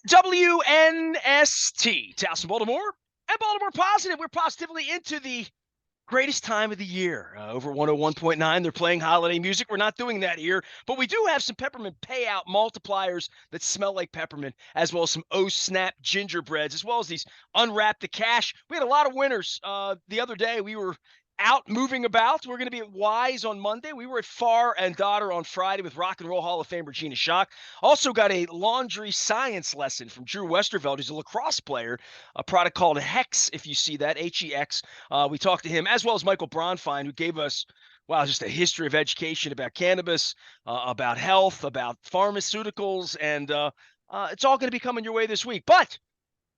WNST, Towson, Baltimore, and Baltimore Positive. We're positively into the greatest time of the year. Over 101.9, they're playing holiday music. We're not doing that here, but we do have some peppermint payout multipliers that smell like peppermint, as well as some Snap gingerbreads, as well as these Unwrap the Cash. We had a lot of winners the other day. We were out moving about. We're going to be at Wise on Monday. We were at Far and Daughter on Friday with Rock and Roll Hall of Famer Gina Schock. Also got a laundry science lesson from Drew Westerveld, who's a lacrosse player, a product called Hex, if you see that, Hex. We talked to him, as well as Michael Bronfine, who gave us, wow, just a history of education about cannabis, about health, about pharmaceuticals, and it's all going to be coming your way this week. But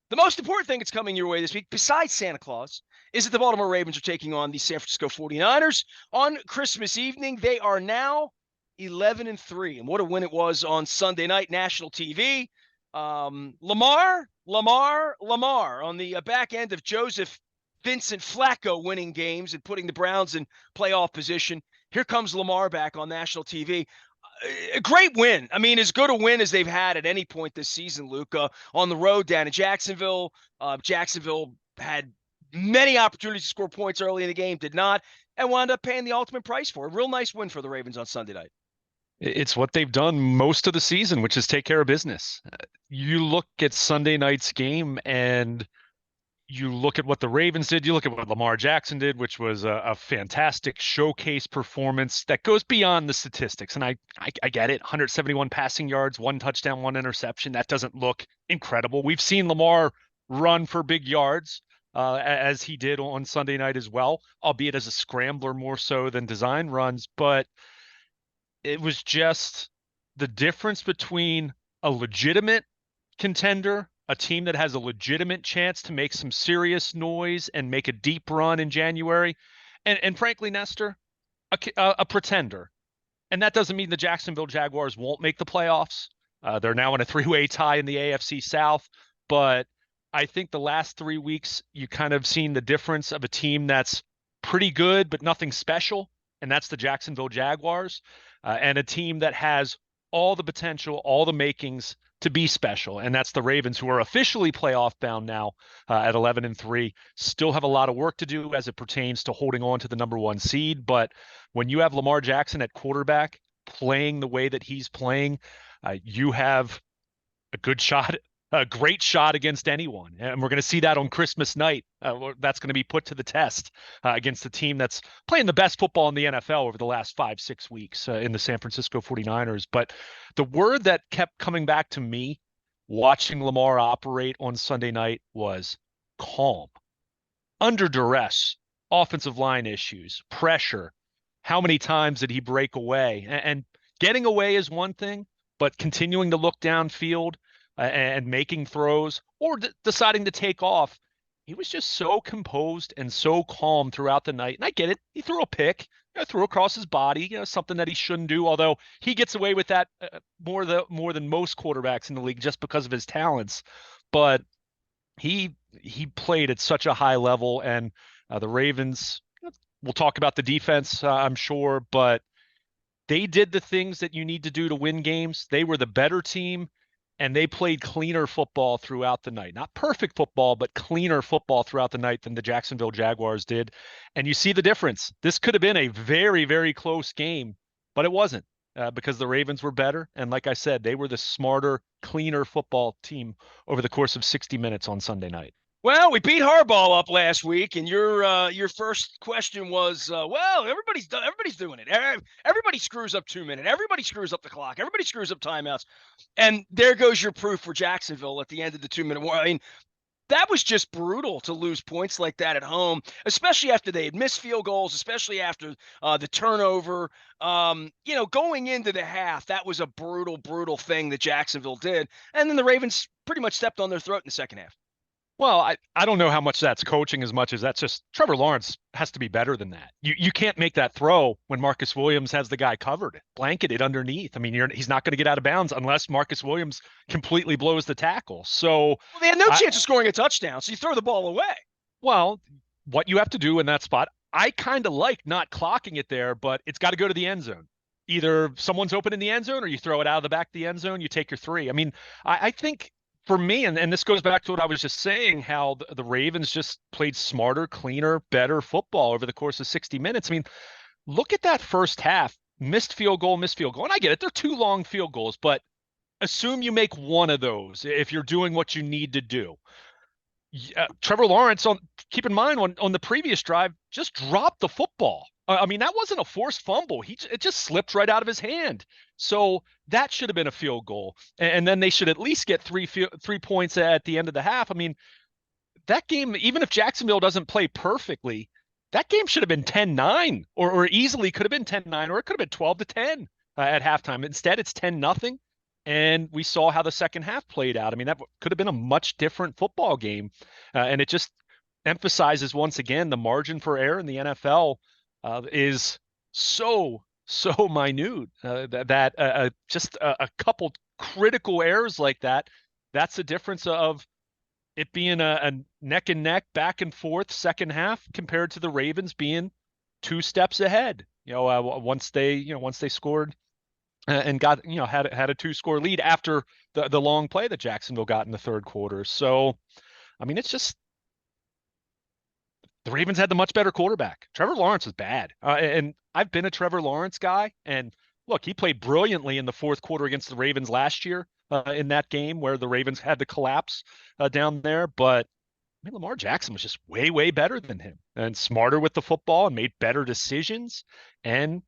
the most important thing that's coming your way this week, besides Santa Claus, is that the Baltimore Ravens are taking on the San Francisco 49ers on Christmas evening. They are now 11-3, and what a win it was on Sunday night, national TV. Lamar on the back end of Joseph Vincent Flacco winning games and putting the Browns in playoff position. Here comes Lamar back on national TV. A great win. I mean, as good a win as they've had at any point this season, Luca. On the road down in Jacksonville. Jacksonville had many opportunities to score points early in the game, did not, and wound up paying the ultimate price for it. Real nice win for the Ravens on Sunday night. It's what they've done most of the season, which is take care of business. You look at Sunday night's game and you look at what the Ravens did, you look at what Lamar Jackson did, which was a fantastic showcase performance that goes beyond the statistics. And I get it, 171 passing yards, 1 touchdown, 1 interception. That doesn't look incredible. We've seen Lamar run for big yards as he did on Sunday night as well, albeit as a scrambler more so than design runs. But it was just the difference between a legitimate contender, a team that has a legitimate chance to make some serious noise and make a deep run in January, and frankly, Nestor, a pretender. And that doesn't mean the Jacksonville Jaguars won't make the playoffs. They're now in a 3-way tie in the AFC South, but I think the last 3 weeks, you kind of seen the difference of a team that's pretty good, but nothing special, and that's the Jacksonville Jaguars, and a team that has all the potential, all the makings to be special, and that's the Ravens, who are officially playoff bound now at 11-3. Still have a lot of work to do as it pertains to holding on to the number 1 seed, but when you have Lamar Jackson at quarterback playing the way that he's playing, you have a good shot, a great shot against anyone. And we're going to see that on Christmas night. That's going to be put to the test against a team that's playing the best football in the NFL over the last 5-6 weeks in the San Francisco 49ers. But the word that kept coming back to me watching Lamar operate on Sunday night was calm, under duress, offensive line issues, pressure. How many times did he break away? And getting away is one thing, but continuing to look downfield and making throws or deciding to take off, he was just so composed and so calm throughout the night. And I get it. He threw a pick, threw across his body, something that he shouldn't do, although he gets away with that more than most quarterbacks in the league just because of his talents. But he played at such a high level, and the Ravens, we'll talk about the defense, I'm sure, but they did the things that you need to do to win games. They were the better team, and they played cleaner football throughout the night. Not perfect football, but cleaner football throughout the night than the Jacksonville Jaguars did. And you see the difference. This could have been a very, very close game, but it wasn't because the Ravens were better. And like I said, they were the smarter, cleaner football team over the course of 60 minutes on Sunday night. Well, we beat Harbaugh up last week, and your first question was, well, everybody's doing it. Everybody screws up 2 minutes. Everybody screws up the clock. Everybody screws up timeouts. And there goes your proof for Jacksonville at the end of the 2-minute war. I mean, that was just brutal to lose points like that at home, especially after they had missed field goals, especially after the turnover. Going into the half, that was a brutal, brutal thing that Jacksonville did. And then the Ravens pretty much stepped on their throat in the second half. Well, I don't know how much that's coaching as much as that's just Trevor Lawrence has to be better than that. You can't make that throw when Marcus Williams has the guy covered, blanketed underneath. I mean, he's not going to get out of bounds unless Marcus Williams completely blows the tackle. So they had no chance of scoring a touchdown, so you throw the ball away. Well, what you have to do in that spot, I kind of like not clocking it there, but it's got to go to the end zone. Either someone's open in the end zone or you throw it out of the back of the end zone, you take your 3. I mean, I think for me, and this goes back to what I was just saying, how the Ravens just played smarter, cleaner, better football over the course of 60 minutes. I mean, look at that first half. Missed field goal, missed field goal. And I get it, they're two long field goals, but assume you make one of those if you're doing what you need to do. Trevor Lawrence, keep in mind, on the previous drive, just dropped the football. I mean, that wasn't a forced fumble. It just slipped right out of his hand. So that should have been a field goal. And then they should at least get 3 points at the end of the half. I mean, that game, even if Jacksonville doesn't play perfectly, that game should have been 10-9 or easily could have been 10-9, or it could have been 12-10 at halftime. Instead, it's 10-0. And we saw how the second half played out. I mean, that could have been a much different football game. And it just emphasizes once again the margin for error in the NFL is so minute that just a couple critical errors like that, that's the difference of it being a neck and neck, back and forth second half compared to the Ravens being 2 steps ahead. Once they scored and got had a 2-score lead after the long play that Jacksonville got in the third quarter. So, I mean, it's just the Ravens had the much better quarterback. Trevor Lawrence was bad, and I've been a Trevor Lawrence guy. And look, he played brilliantly in the fourth quarter against the Ravens last year in that game where the Ravens had to collapse down there. But I mean, Lamar Jackson was just way better than him and smarter with the football and made better decisions. And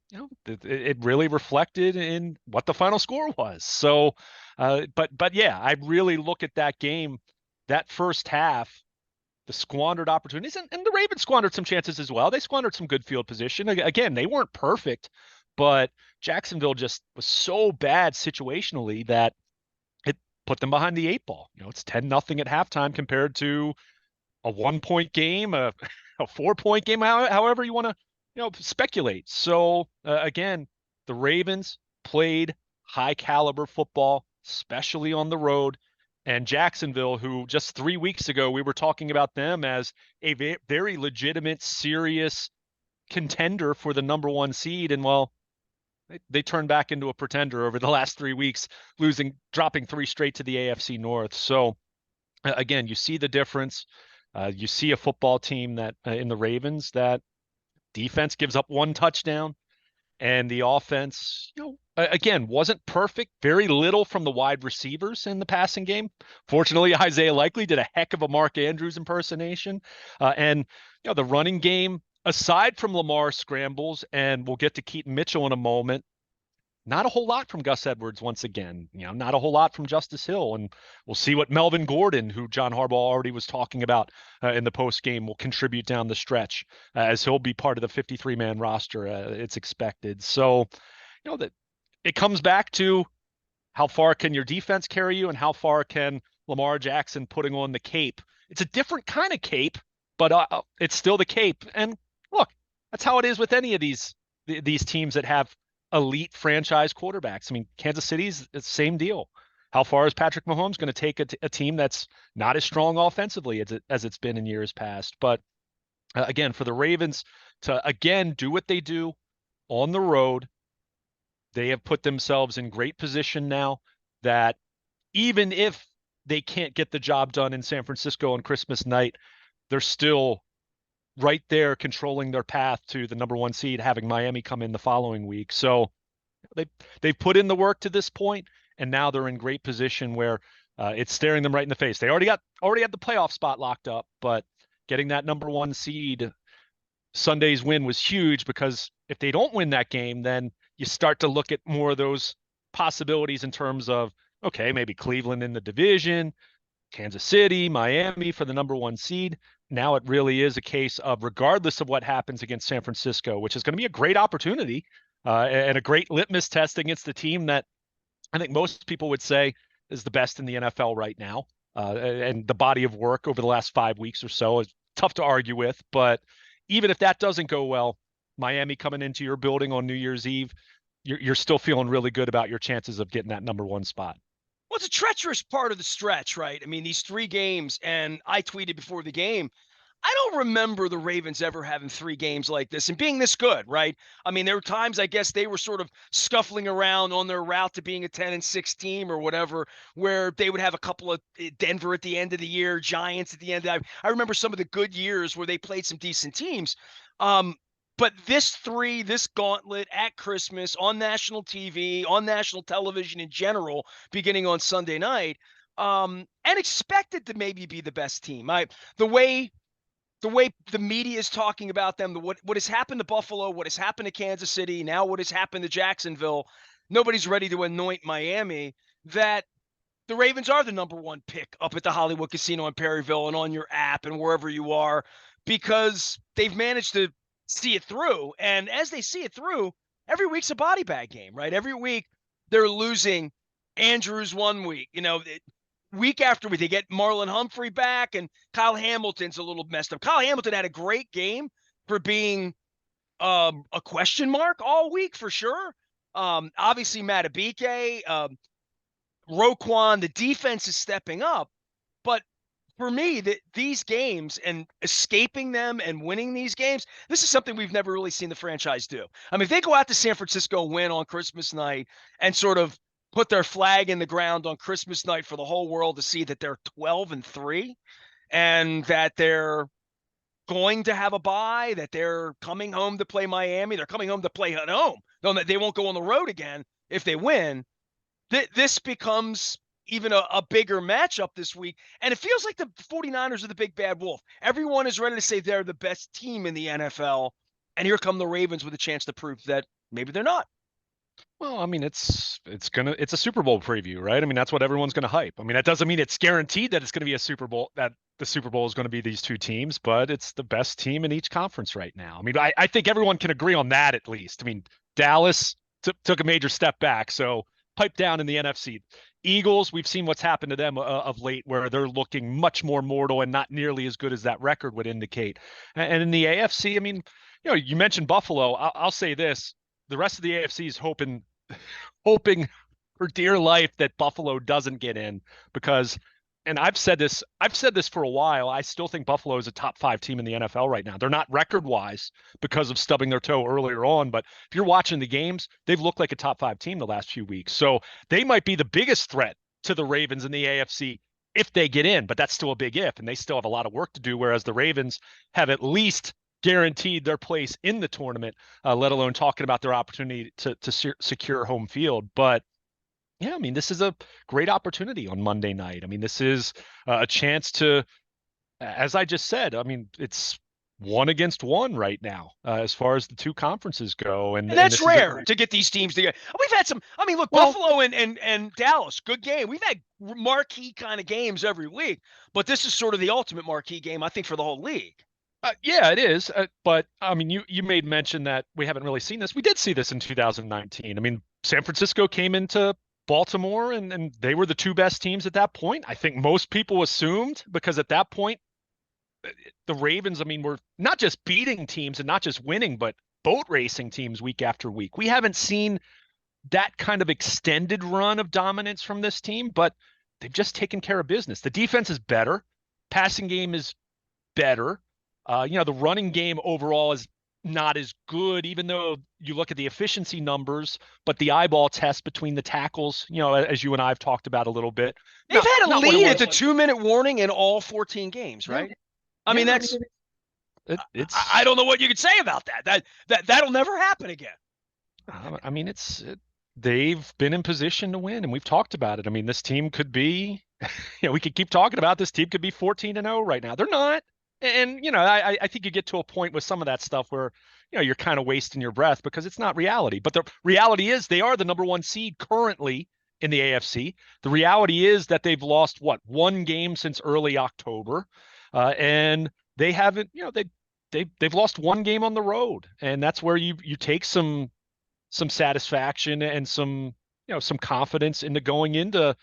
it really reflected in what the final score was. So, but yeah, I really look at that game, that first half, the squandered opportunities, and the Ravens squandered some chances as well. They squandered some good field position. Again, they weren't perfect, but Jacksonville just was so bad situationally that it put them behind the 8 ball. It's 10-0 at halftime compared to a 1-point game, a 4-point game, however you want to, speculate. So again, the Ravens played high caliber football, especially on the road. And Jacksonville, who just 3 weeks ago, we were talking about them as a very legitimate, serious contender for the number 1 seed. And well, they turned back into a pretender over the last 3 weeks, dropping 3 straight to the AFC North. So again, you see the difference. You see a football team that in the Ravens, that defense gives up 1 touchdown, and the offense, again, wasn't perfect. Very little from the wide receivers in the passing game. Fortunately, Isaiah Likely did a heck of a Mark Andrews impersonation. And the running game, aside from Lamar scrambles, and we'll get to Keaton Mitchell in a moment, not a whole lot from Gus Edwards once again, not a whole lot from Justice Hill. And we'll see what Melvin Gordon, who John Harbaugh already was talking about in the post game, will contribute down the stretch as he'll be part of the 53-man roster. It's expected. So, that it comes back to how far can your defense carry you and how far can Lamar Jackson putting on the cape. It's a different kind of cape, but it's still the cape. And look, that's how it is with any of these teams that have elite franchise quarterbacks. I mean, Kansas City's the same deal. How far is Patrick Mahomes going to take a team that's not as strong offensively as it's been in years past? But again, for the Ravens to again do what they do on the road, they have put themselves in great position now that even if they can't get the job done in San Francisco on Christmas night, they're still right there controlling their path to the number 1 seed, having Miami come in the following week. So they've put in the work to this point, and now they're in great position where it's staring them right in the face. They already had the playoff spot locked up, but getting that number 1 seed, Sunday's win was huge, because if they don't win that game, then you start to look at more of those possibilities in terms of, okay, maybe Cleveland in the division, Kansas City, Miami for the number 1 seed. Now it really is a case of, regardless of what happens against San Francisco, which is going to be a great opportunity and a great litmus test against the team that I think most people would say is the best in the NFL right now. And the body of work over the last 5 weeks or so is tough to argue with. But even if that doesn't go well, Miami coming into your building on New Year's Eve, you're still feeling really good about your chances of getting that number 1 spot. Well, it's a treacherous part of the stretch, right? I mean, these 3 games, and I tweeted before the game, I don't remember the Ravens ever having 3 games like this and being this good, right? I mean, there were times I guess they were sort of scuffling around on their route to being a 10-6 team or whatever, where they would have a couple of Denver at the end of the year, Giants at the end. I remember some of the good years where they played some decent teams. Um, but this gauntlet at Christmas on national TV, on national television in general, beginning on Sunday night, and expected to maybe be the best team. The way the way the media is talking about them, what has happened to Buffalo, what has happened to Kansas City, now what has happened to Jacksonville, nobody's ready to anoint Miami, that the Ravens are the number one pick up at the Hollywood Casino in Perryville and on your app and wherever you are, because they've managed to see it through. And as they see it through, every week's a body bag game, right? Every week they're losing Andrews one week, week after week. They get Marlon Humphrey back, and Kyle Hamilton's a little messed up. Kyle Hamilton had a great game for being a question mark all week for sure. Obviously, Matabike, Roquan, the defense is stepping up. But for me, these games and escaping them and winning these games, this is something we've never really seen the franchise do. I mean, if they go out to San Francisco and win on Christmas night and sort of put their flag in the ground on Christmas night for the whole world to see that they're 12-3 and that they're going to have a bye, that they're coming home to play Miami, they're coming home to play at home, they won't go on the road again if they win. This becomes even a bigger matchup this week. And it feels like the 49ers are the big bad wolf. Everyone is ready to say they're the best team in the NFL. And here come the Ravens with a chance to prove that maybe they're not. Well, I mean, it's a Super Bowl preview, right? I mean, that's what everyone's gonna hype. I mean, that doesn't mean it's guaranteed that it's gonna be a Super Bowl, that the Super Bowl is gonna be these two teams, but it's the best team in each conference right now. I mean, I think everyone can agree on that at least. I mean, Dallas took a major step back, so pipe down in the NFC. Eagles, we've seen what's happened to them of late, where they're looking much more mortal and not nearly as good as that record would indicate. And in the AFC, I mean, you mentioned Buffalo. I'll say this: the rest of the AFC is hoping for dear life that Buffalo doesn't get in, because, and I've said this for a while, I still think Buffalo is a top 5 team in the NFL right now. They're not record wise because of stubbing their toe earlier on, but if you're watching the games, they've looked like a top 5 team the last few weeks. So they might be the biggest threat to the Ravens in the AFC if they get in, but that's still a big if, and they still have a lot of work to do, whereas the Ravens have at least guaranteed their place in the tournament, let alone talking about their opportunity to secure home field. But yeah, I mean, this is a great opportunity on Monday night. I mean, this is a chance to, as I just said, I mean, it's 1 against 1 right now, as far as the two conferences go. And that's rare to get these teams together. We've had some, I mean, look, Buffalo and Dallas, good game. We've had marquee kind of games every week, but this is sort of the ultimate marquee game, I think, for the whole league. Yeah, it is. But I mean, you made mention that we haven't really seen this. We did see this in 2019. I mean, San Francisco came into Baltimore and they were the 2 best teams at that point. I think most people assumed, because at that point, the Ravens, I mean, were not just beating teams and not just winning, but boat racing teams week after week. We haven't seen that kind of extended run of dominance from this team, but they've just taken care of business. The defense is better. Passing game is better. The running game overall is not as good, even though you look at the efficiency numbers, but the eyeball test between the tackles, as you and I have talked about a little bit. They've had a lead at the 2-minute warning in all 14 games, right? Yeah. I mean, that's, I don't know what you could say about that. That'll never happen again. I mean, they've been in position to win, and we've talked about it. I mean, this team could be, we could keep talking about this team could be 14-0 right now. They're not. And, I think you get to a point with some of that stuff where, you're kind of wasting your breath because it's not reality. But the reality is they are the number 1 seed currently in the AFC. The reality is that they've lost, 1 game since early October. And they haven't, they've lost 1 game on the road. And that's where you take some satisfaction and some confidence into going into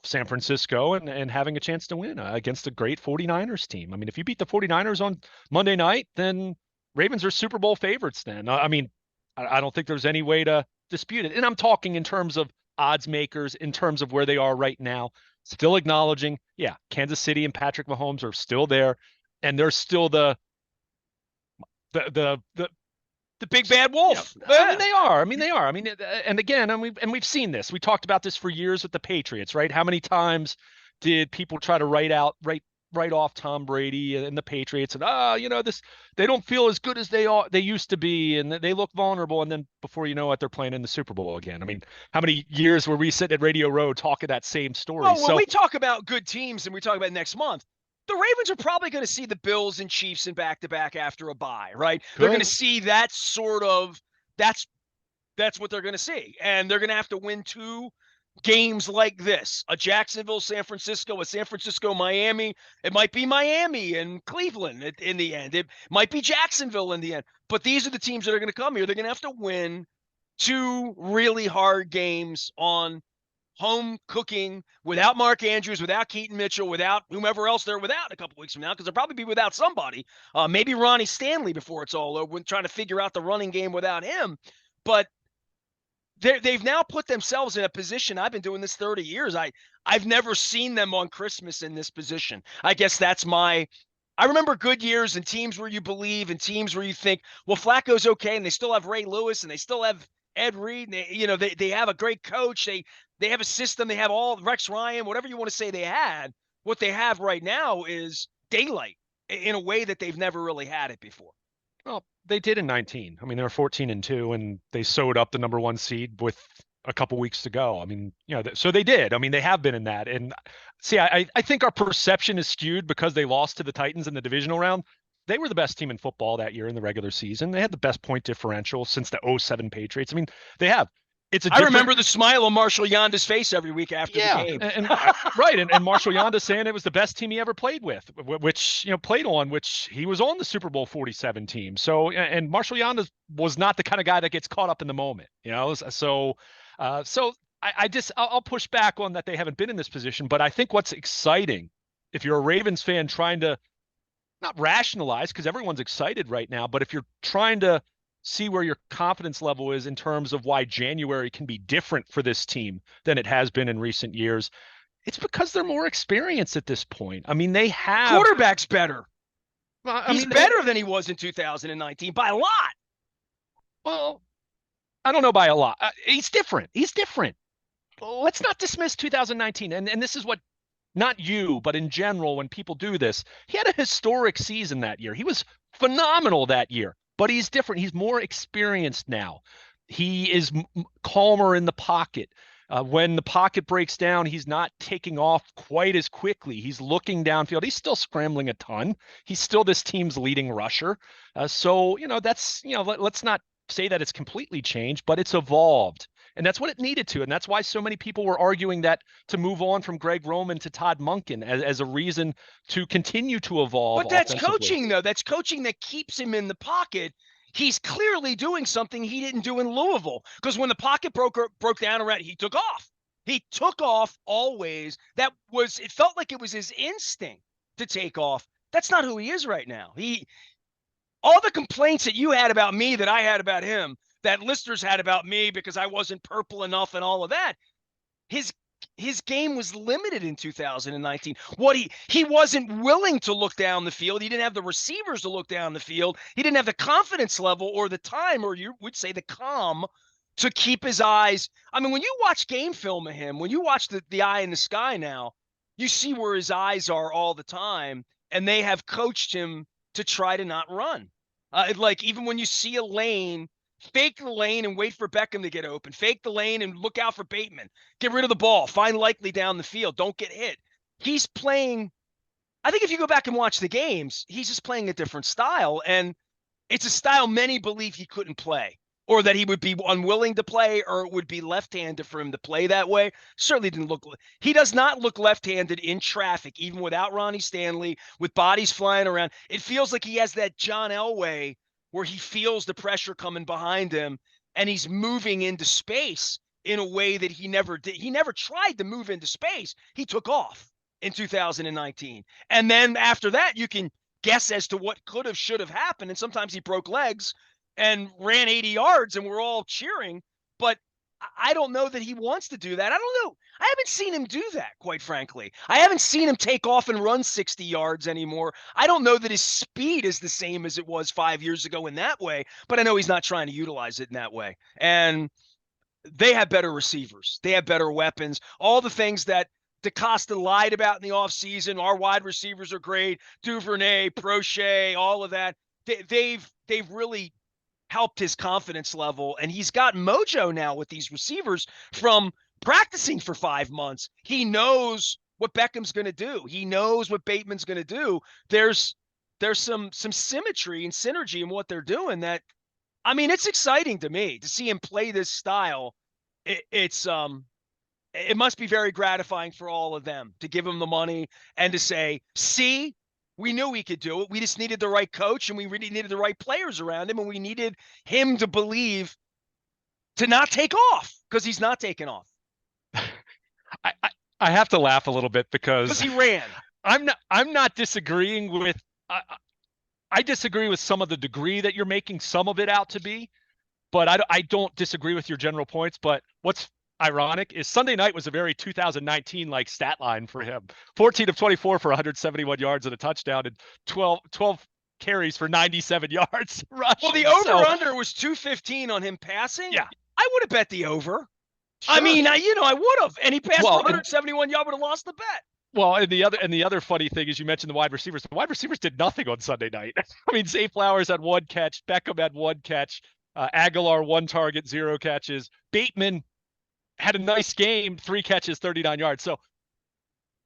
San Francisco and having a chance to win against a great 49ers team. I mean, if you beat the 49ers on Monday night, then Ravens are Super Bowl favorites then. I mean, I don't think there's any way to dispute it. And I'm talking in terms of odds makers, in terms of where they are right now, still acknowledging, Kansas City and Patrick Mahomes are still there. and they're still the The big bad wolf. I mean, they are. I mean, they are. I mean, and again, we've seen this. We talked about this for years with the Patriots, right? How many times did people try to write off Tom Brady and the Patriots, and this, they don't feel as good as they used to be, and they look vulnerable, and then before you know it, they're playing in the Super Bowl again. I mean, how many years were we sitting at Radio Row talking that same story? Well, when we talk about good teams and we talk about next month, the Ravens are probably going to see the Bills and Chiefs in back-to-back after a bye, right? They're going to see that sort of that's what they're going to see. And they're going to have to win 2 games like this. A Jacksonville, San Francisco, a San Francisco, Miami. It might be Miami and Cleveland in the end. It might be Jacksonville in the end. But these are the teams that are going to come here. They're going to have to win 2 really hard games on home cooking without Mark Andrews, without Keaton Mitchell, without whomever else they're without a couple weeks from now, because they'll probably be without somebody. Maybe Ronnie Stanley before it's all over, trying to figure out the running game without him. But they've now put themselves in a position. I've been doing this 30 years. I've never seen them on Christmas in this position. I guess that's I remember good years and teams where you believe and teams where you think, well, Flacco's okay, and they still have Ray Lewis and they still have Ed Reed. And they have a great coach. They have a system. They have all Rex Ryan, whatever you want to say they had. What they have right now is daylight in a way that they've never really had it before. Well, they did in 19. I mean, they were 14-2, and they sewed up the number 1 seed with a couple weeks to go. I mean, so they did. I mean, they have been in that. And see, I think our perception is skewed because they lost to the Titans in the divisional round. They were the best team in football that year in the regular season. They had the best point differential since the 07 Patriots. I mean, they have. I remember the smile on Marshall Yonda's face every week after the game. Right. And Marshall Yonda saying it was the best team he ever played with, which he was on the Super Bowl 47 team. So, and Marshall Yonda was not the kind of guy that gets caught up in the moment, So I'll push back on that they haven't been in this position. But I think what's exciting, if you're a Ravens fan trying to not rationalize, because everyone's excited right now, but if you're trying to see where your confidence level is in terms of why January can be different for this team than it has been in recent years, it's because they're more experienced at this point. I mean, they have quarterback's better. He's better than he was in 2019 by a lot. Well, I don't know by a lot. He's different. Let's not dismiss 2019. And this is what, not you, but in general, when people do this, he had a historic season that year. He was phenomenal that year. But he's different. He's more experienced now. He is calmer in the pocket. When the pocket breaks down, he's not taking off quite as quickly. He's looking downfield. He's still scrambling a ton. He's still this team's leading rusher. Let's not say that it's completely changed, but it's evolved. And that's what it needed to. And that's why so many people were arguing that to move on from Greg Roman to Todd Monken as a reason to continue to evolve. But that's coaching, though. That's coaching that keeps him in the pocket. He's clearly doing something he didn't do in Louisville, because when the pocket broke down around, he took off. He took off always. It felt like it was his instinct to take off. That's not who he is right now. All the complaints that you had about me that I had about him, that listeners had about me because I wasn't purple enough and all of that, his game was limited in 2019. He wasn't willing to look down the field. He didn't have the receivers to look down the field. He didn't have the confidence level or the time, or you would say the calm, to keep his eyes. I mean, when you watch game film of him, when you watch the eye in the sky now, you see where his eyes are all the time, and they have coached him to try to not run. Like even when you see a lane, fake the lane and wait for Beckham to get open. Fake the lane and look out for Bateman. Get rid of the ball. Find Likely down the field. Don't get hit. He's playing. I think if you go back and watch the games, he's just playing a different style. And it's a style many believe he couldn't play, or that he would be unwilling to play, or it would be left-handed for him to play that way. Certainly didn't look. He does not look left-handed in traffic, even without Ronnie Stanley, with bodies flying around. It feels like he has that John Elway where he feels the pressure coming behind him, and he's moving into space in a way that he never did. He never tried to move into space. He took off in 2019. And then after that, you can guess as to what could have, should have happened. And sometimes he broke legs and ran 80 yards and we're all cheering. But I don't know that he wants to do that. I don't know. I haven't seen him do that, quite frankly. I haven't seen him take off and run 60 yards anymore. I don't know that his speed is the same as it was 5 years ago in that way, but I know he's not trying to utilize it in that way. And they have better receivers. They have better weapons. All the things that DeCosta lied about in the offseason, our wide receivers are great, Duvernay, Prochet, all of that. They've really helped his confidence level. And he's got mojo now with these receivers from practicing for 5 months. He knows what Beckham's going to do. He knows what Bateman's going to do. There's some symmetry and synergy in what they're doing that, I mean, it's exciting to me to see him play this style. It must be very gratifying for all of them to give him the money and to say, see, we knew we could do it. We just needed the right coach, and we really needed the right players around him, and we needed him to believe to not take off, because he's not taking off. I have to laugh a little bit because he ran. I'm not disagreeing with I disagree with some of the degree that you're making some of it out to be, but I don't disagree with your general points. But what's ironic is Sunday night was a very 2019 like stat line for him. 14 of 24 for 171 yards and a touchdown, and 12 carries for 97 yards rushing. Well, the over-under was 215 on him passing. Yeah. I would have bet the over. Sure. I mean, I would have. And he passed for 171 yards, would have lost the bet. Well, and the other funny thing is you mentioned the wide receivers. The wide receivers did nothing on Sunday night. I mean, Zay Flowers had one catch, Beckham had one catch, Aguilar 1 target, 0 catches. Bateman had a nice game, 3 catches, 39 yards. So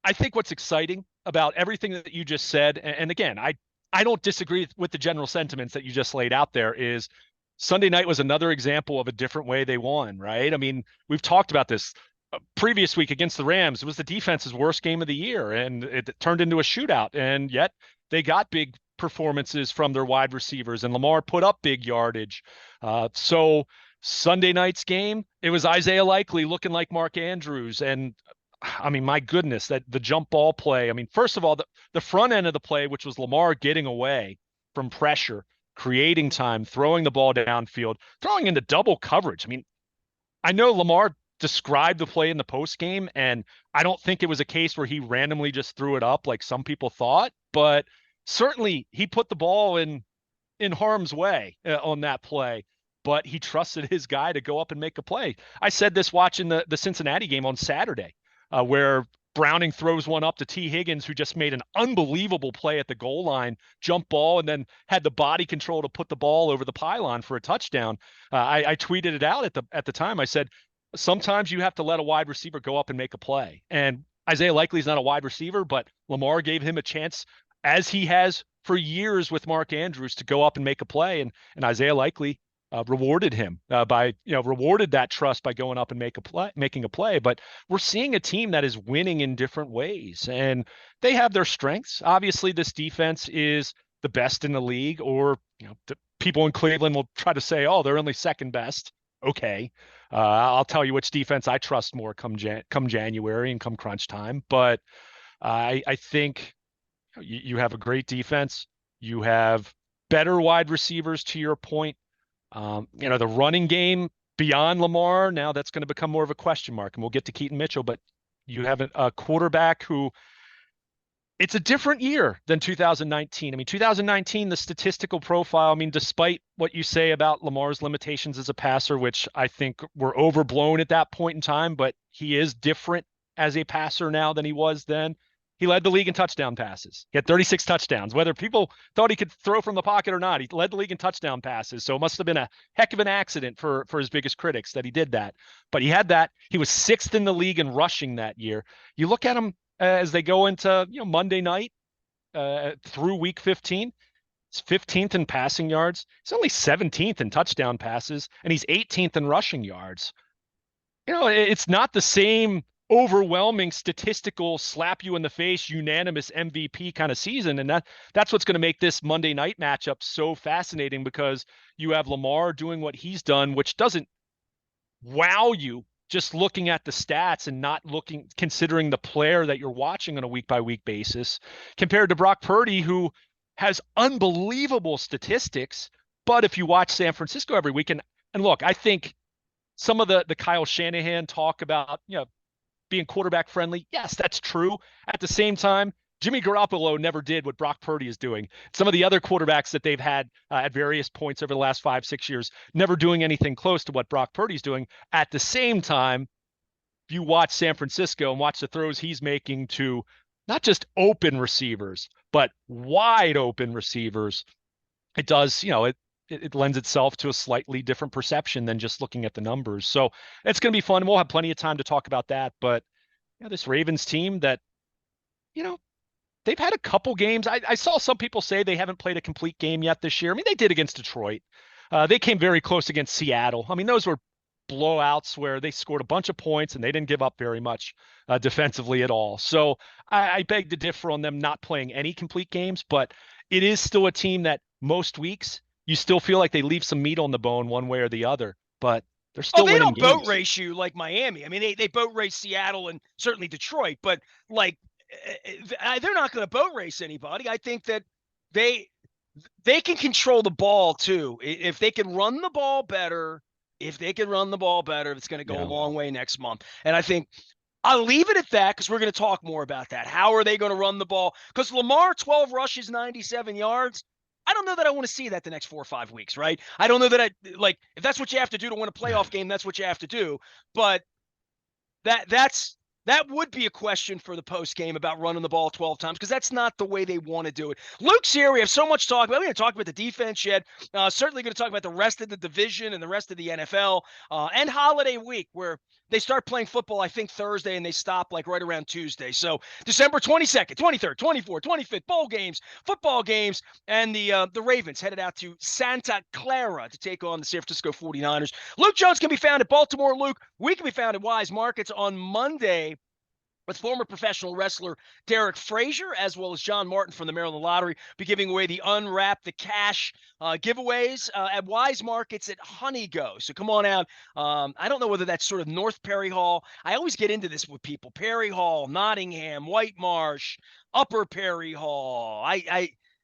I think what's exciting about everything that you just said, and again, I don't disagree with the general sentiments that you just laid out there, is Sunday night was another example of a different way they won, right? I mean, we've talked about this previous week against the Rams. It was the defense's worst game of the year, and it turned into a shootout, and yet they got big performances from their wide receivers, and Lamar put up big yardage. So Sunday night's game, it was Isaiah Likely looking like Mark Andrews. And I mean, my goodness, that the jump ball play. I mean, first of all, the front end of the play, which was Lamar getting away from pressure, creating time, throwing the ball downfield, throwing into double coverage. I mean, I know Lamar described the play in the post game, and I don't think it was a case where he randomly just threw it up like some people thought, but certainly he put the ball in harm's way on that play. But he trusted his guy to go up and make a play. I said this watching the Cincinnati game on Saturday, where Browning throws one up to T. Higgins, who just made an unbelievable play at the goal line, jump ball, and then had the body control to put the ball over the pylon for a touchdown. I tweeted it out at the time. I said, sometimes you have to let a wide receiver go up and make a play. And Isaiah Likely's not a wide receiver, but Lamar gave him a chance, as he has for years with Mark Andrews, to go up and make a play. And Isaiah Likely rewarded him rewarded that trust by going up and making a play. But we're seeing a team that is winning in different ways, and they have their strengths. Obviously, this defense is the best in the league, or the people in Cleveland will try to say, oh, they're only second best. Okay, I'll tell you which defense I trust more come January and come crunch time. But I think you have a great defense. You have better wide receivers, to your point. The running game beyond Lamar, now that's going to become more of a question mark, and we'll get to Keaton Mitchell, but you have a quarterback who, it's a different year than 2019. I mean, 2019, the statistical profile, I mean, despite what you say about Lamar's limitations as a passer, which I think were overblown at that point in time, but he is different as a passer now than he was then. He led the league in touchdown passes. He had 36 touchdowns. Whether people thought he could throw from the pocket or not, he led the league in touchdown passes. So it must have been a heck of an accident for his biggest critics that he did that. But he had that. He was 6th in the league in rushing that year. You look at him as they go into Monday night through week 15. He's 15th in passing yards. He's only 17th in touchdown passes, and he's 18th in rushing yards. It's not the same overwhelming statistical slap you in the face unanimous MVP kind of season, and that's what's going to make this Monday night matchup so fascinating, because you have Lamar doing what he's done, which doesn't wow you just looking at the stats and not considering the player that you're watching on a week by week basis, compared to Brock Purdy, who has unbelievable statistics. But if you watch San Francisco every week, and look, I think some of the Kyle Shanahan talk about, being quarterback friendly. Yes, that's true. At the same time, Jimmy Garoppolo never did what Brock Purdy is doing. Some of the other quarterbacks that they've had at various points over the last 5, 6 years, never doing anything close to what Brock Purdy's doing. At the same time, if you watch San Francisco and watch the throws he's making to not just open receivers, but wide open receivers, it does, it lends itself to a slightly different perception than just looking at the numbers. So it's going to be fun. We'll have plenty of time to talk about that. But this Ravens team that, you know, they've had a couple games. I saw some people say they haven't played a complete game yet this year. I mean, they did against Detroit. They came very close against Seattle. I mean, those were blowouts where they scored a bunch of points and they didn't give up very much defensively at all. So I beg to differ on them not playing any complete games, but it is still a team that most weeks you still feel like they leave some meat on the bone one way or the other, but they're still they winning don't boat games. race you like Miami. I mean, they boat race Seattle and certainly Detroit, but like they're not going to boat race anybody. I think that they can control the ball too. If they can run the ball better, it's going to go a long way next month. And I think I'll leave it at that because we're going to talk more about that. How are they going to run the ball? Because Lamar, 12 rushes, 97 yards. I don't know that I want to see that the next 4 or 5 weeks, right? I don't know that if that's what you have to do to win a playoff game, that's what you have to do. But that would be a question for the post game about running the ball 12 times because that's not the way they want to do it. Luke's here. We have so much to talk about. We're going to talk about the defense yet. Certainly going to talk about the rest of the division and the rest of the NFL and holiday week where they start playing football, I think, Thursday and they stop like right around Tuesday. So December 22nd, 23rd, 24th, 25th, bowl games, football games, and the Ravens headed out to Santa Clara to take on the San Francisco 49ers. Luke Jones can be found at Baltimore Luke. We can be found at Wise Markets on Monday with former professional wrestler Derek Frazier, as well as John Martin from the Maryland Lottery, be giving away the Unwrap the Cash giveaways at Wise Markets at Honey Go. So come on out. I don't know whether that's sort of North Perry Hall. I always get into this with people. Perry Hall, Nottingham, White Marsh, Upper Perry Hall.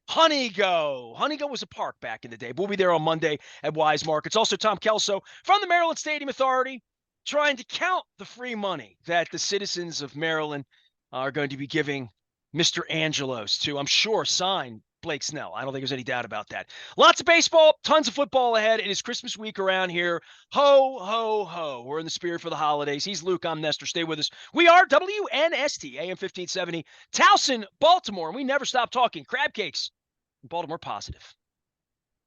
Honey Go was a park back in the day. We'll be there on Monday at Wise Markets. Also, Tom Kelso from the Maryland Stadium Authority, trying to count the free money that the citizens of Maryland are going to be giving Mr. Angelos to, I'm sure, sign Blake Snell. I don't think there's any doubt about that. Lots of baseball, tons of football ahead. It is Christmas week around here. Ho, ho, ho. We're in the spirit for the holidays. He's Luke. I'm Nestor. Stay with us. We are WNST, AM 1570, Towson, Baltimore, and we never stop talking crab cakes. Baltimore positive.